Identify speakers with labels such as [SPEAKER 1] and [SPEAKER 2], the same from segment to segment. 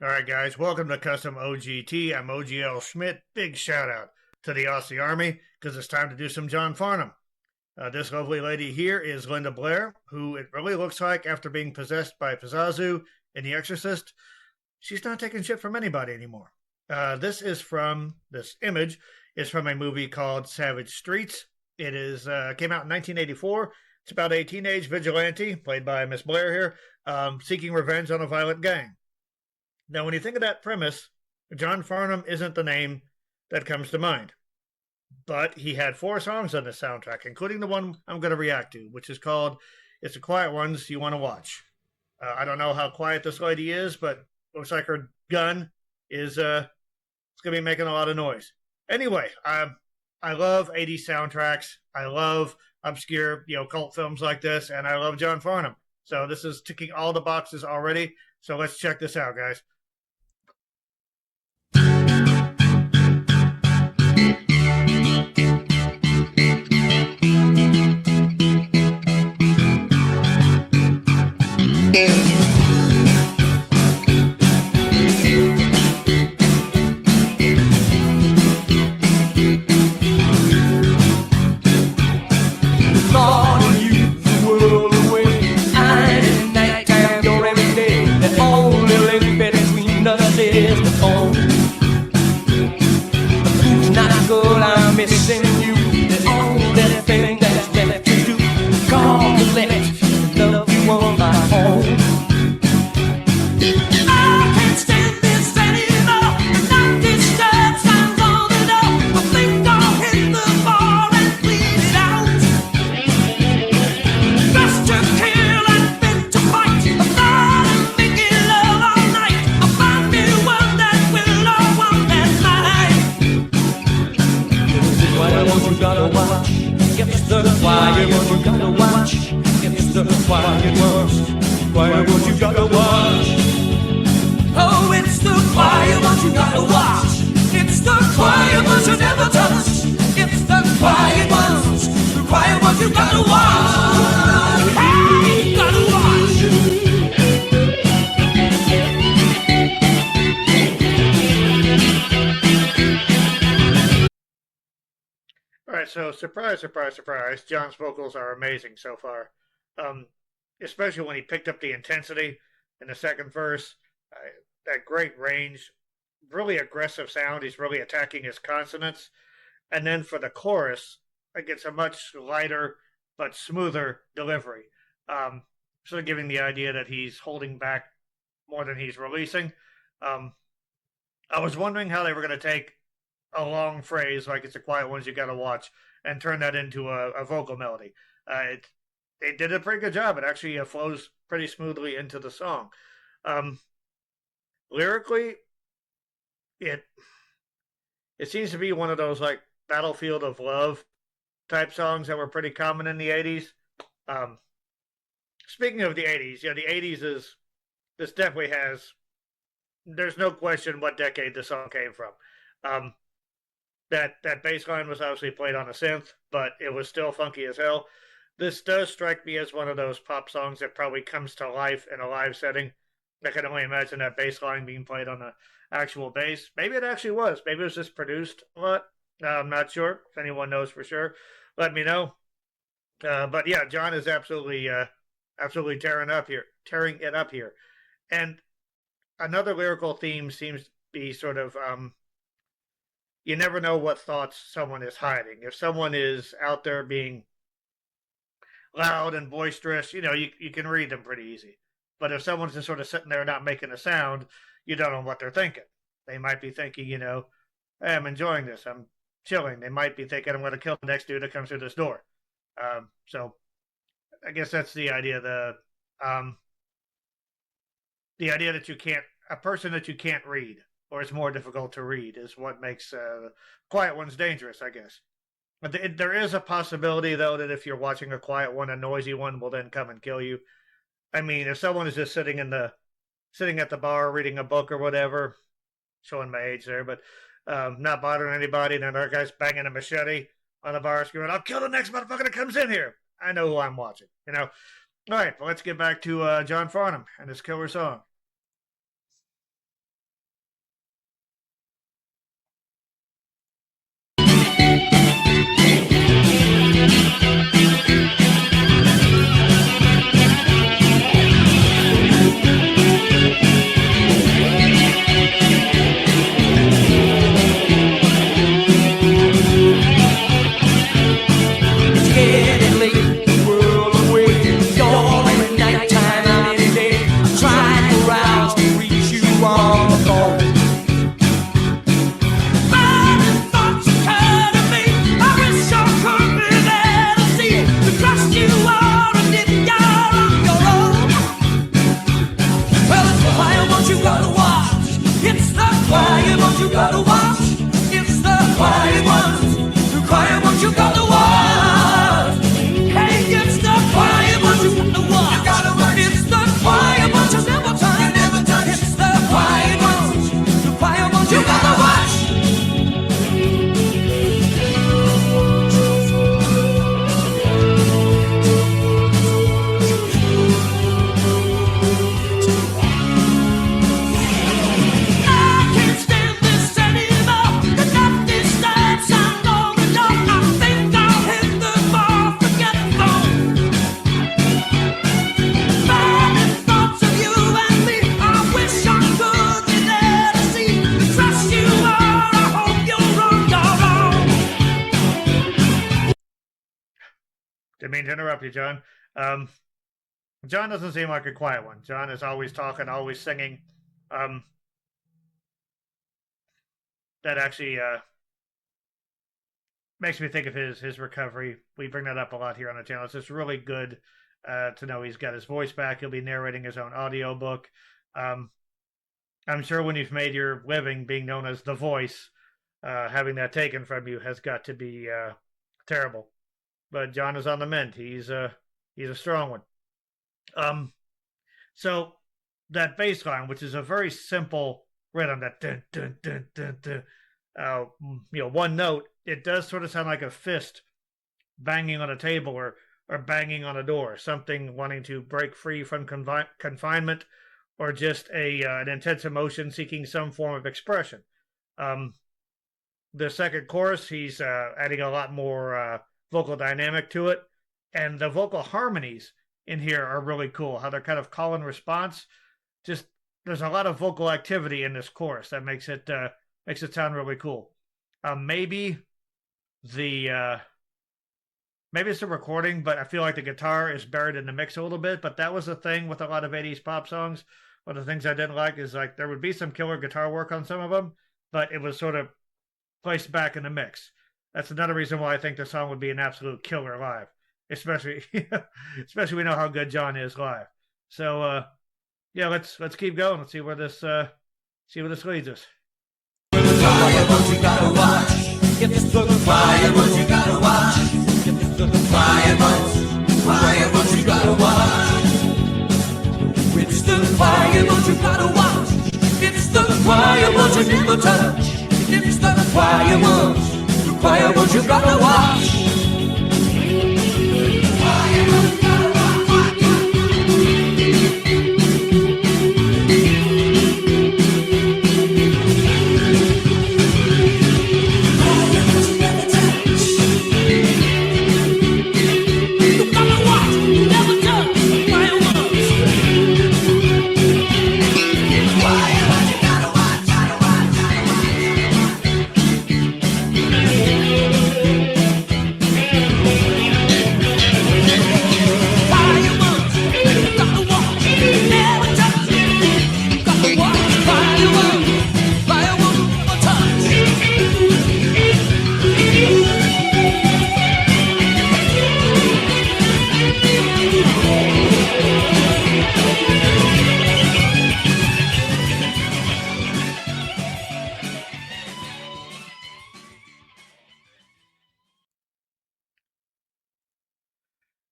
[SPEAKER 1] All right, guys, welcome to Custom OGT. I'm OGL Schmitt. Big shout out to the Aussie Army because it's time to do some John Farnham. This lovely lady here is Linda Blair, who it really looks like, after being possessed by Pazuzu in The Exorcist, she's not taking shit from anybody anymore. This image is from a movie called Savage Streets. It came out in 1984. It's about a teenage vigilante, played by Miss Blair here, seeking revenge on a violent gang. Now, when you think of that premise, John Farnham isn't the name that comes to mind. But he had 4 songs on the soundtrack, including the one I'm going to react to, which is called It's the Quiet Ones You Want to Watch. I don't know how quiet this lady is, but looks like her gun is it's going to be making a lot of noise. Anyway, I love 80s soundtracks. I love obscure, cult films like this, and I love John Farnham. So this is ticking all the boxes already. So let's check this out, guys. So surprise, surprise, surprise, John's vocals are amazing so far. Especially when he picked up the intensity in the second verse. That great range, really aggressive sound. He's really attacking his consonants. And then for the chorus, it gets a much lighter but smoother delivery. Sort of giving the idea that he's holding back more than he's releasing. I was wondering how they were going to take a long phrase like It's the Quiet Ones You Gotta Watch and turn that into a vocal melody. They did a pretty good job. It actually flows pretty smoothly into the song. Lyrically, it seems to be one of those like Battlefield of Love type songs that were pretty common in the 80s. Speaking of the 80s, the 80s this definitely has, there's no question what decade the song came from. That bass line was obviously played on a synth, but it was still funky as hell. This does strike me as one of those pop songs that probably comes to life in a live setting. I can only imagine that bass line being played on the actual bass. Maybe it actually was. Maybe it was just produced a lot. I'm not sure. If anyone knows for sure, let me know. But yeah, John is absolutely tearing it up here. And another lyrical theme seems to be sort of you never know what thoughts someone is hiding. If someone is out there being loud and boisterous, you can read them pretty easy. But if someone's just sort of sitting there not making a sound, you don't know what they're thinking. They might be thinking, hey, I'm enjoying this. I'm chilling. They might be thinking, I'm going to kill the next dude that comes through this door. So I guess that's the idea. The idea that a person that you can't read, or it's more difficult to read, is what makes quiet ones dangerous, I guess. But there is a possibility, though, that if you're watching a quiet one, a noisy one will then come and kill you. I mean, if someone is just sitting at the bar reading a book or whatever, showing my age there, but not bothering anybody, and then our guy's banging a machete on the bar screen, I'll kill the next motherfucker that comes in here. I know who I'm watching, All right, well, let's get back to John Farnham and his killer song.
[SPEAKER 2] gotta watch. It's the quiet ones you gotta watch. It's the quiet ones. The quiet ones you gotta watch. Hey, it's the quiet ones you gotta watch. You gotta watch. It's the quiet ones you never touch. You never touch. It's the quiet ones. The quiet ones you gotta watch.
[SPEAKER 1] Didn't mean to interrupt you, John. John doesn't seem like a quiet one. John is always talking, always singing. That actually makes me think of his recovery. We bring that up a lot here on the channel. It's just really good to know he's got his voice back. He'll be narrating his own audiobook. I'm sure when you've made your living being known as The Voice, having that taken from you has got to be terrible. But John is on the mend. He's a strong one. So that bass line, which is a very simple rhythm, that dun dun dun dun dun, one note, it does sort of sound like a fist banging on a table or banging on a door, something wanting to break free from confinement, or just an intense emotion seeking some form of expression. The second chorus, he's adding a lot more vocal dynamic to it, and the vocal harmonies in here are really cool. How they're kind of call and response. Just there's a lot of vocal activity in this chorus that makes it sound really cool. Maybe it's the recording, but I feel like the guitar is buried in the mix a little bit. But that was the thing with a lot of 80s pop songs. One of the things I didn't like is like there would be some killer guitar work on some of them, but it was sort of placed back in the mix. That's another reason why I think the song would be an absolute killer live, especially we know how good John is live. So yeah, let's keep going. Let's see where this leads us.
[SPEAKER 2] It's the quiet ones you gotta watch. It's the quiet ones you gotta watch. It's the quiet ones you gotta watch. It's the quiet ones you gotta watch. It's the quiet ones you never touch. It's the quiet ones. Quiet ones you gotta watch. Quiet ones you gotta watch. Quiet ones you never touch. You gotta watch, you never touch. Quiet ones. Quiet ones you gotta watch, gotta watch, gotta watch.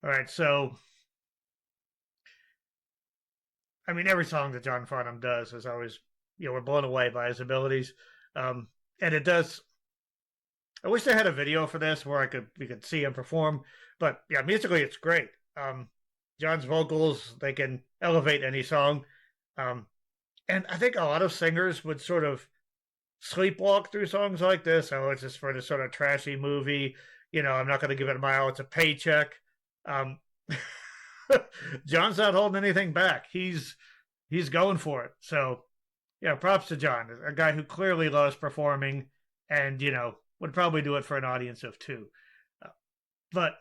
[SPEAKER 1] All right, so I mean, every song that John Farnham does is always, we're blown away by his abilities, and it does. I wish I had a video for this where we could see him perform, but yeah, musically it's great. John's vocals, they can elevate any song, and I think a lot of singers would sort of sleepwalk through songs like this. Oh, it's just for this sort of trashy movie. I'm not going to give it my all. It's a paycheck. John's not holding anything back. He's going for it. So yeah, props to John, a guy who clearly loves performing, and would probably do it for an audience of two. But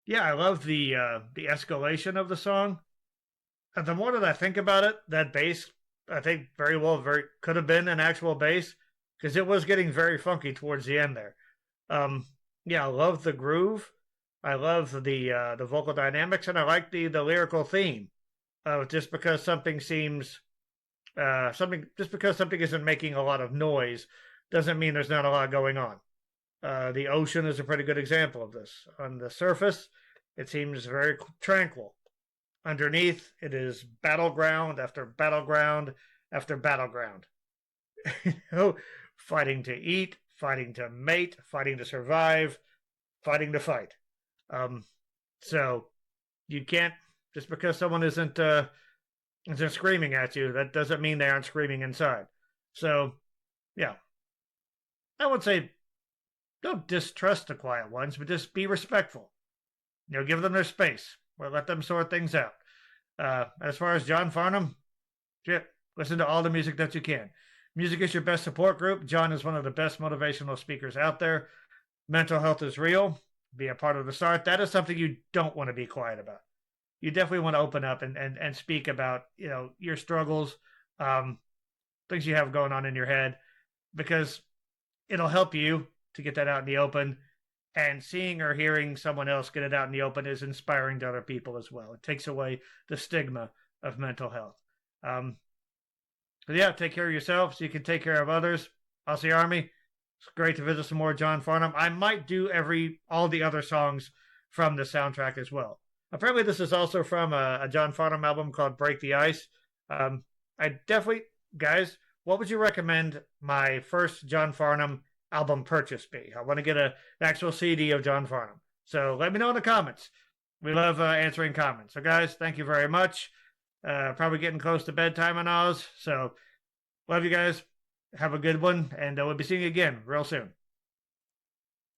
[SPEAKER 1] yeah, I love the escalation of the song. And the more that I think about it, that bass, I think very could have been an actual bass, because it was getting very funky towards the end there. Yeah, I love the groove. I love the vocal dynamics, and I like the lyrical theme. Just because something seems Something just because something isn't making a lot of noise doesn't mean there's not a lot going on. The ocean is a pretty good example of this. On the surface, it seems very tranquil. Underneath, it is battleground after battleground after battleground. Fighting to eat, fighting to mate, fighting to survive, fighting to fight. So you can't, just because someone isn't screaming at you, that doesn't mean they aren't screaming inside. So, yeah. I would say don't distrust the quiet ones, but just be respectful. Give them their space, or let them sort things out. As far as John Farnham, listen to all the music that you can. Music is your best support group. John is one of the best motivational speakers out there. Mental health is real. Be a part of the start. That is something you don't want to be quiet about. You definitely want to open up and speak about, your struggles, things you have going on in your head, because it'll help you to get that out in the open. And seeing or hearing someone else get it out in the open is inspiring to other people as well. It takes away the stigma of mental health. But yeah, take care of yourself so you can take care of others. Aussie Army, it's great to visit some more John Farnham. I might do all the other songs from the soundtrack as well. Apparently, this is also from a John Farnham album called Break the Ice. I definitely, guys, what would you recommend my first John Farnham album purchase be? I want to get an actual CD of John Farnham. So let me know in the comments. We love answering comments. So guys, thank you very much. Probably getting close to bedtime on Oz. So love you guys. Have a good one. And we'll be seeing you again real soon.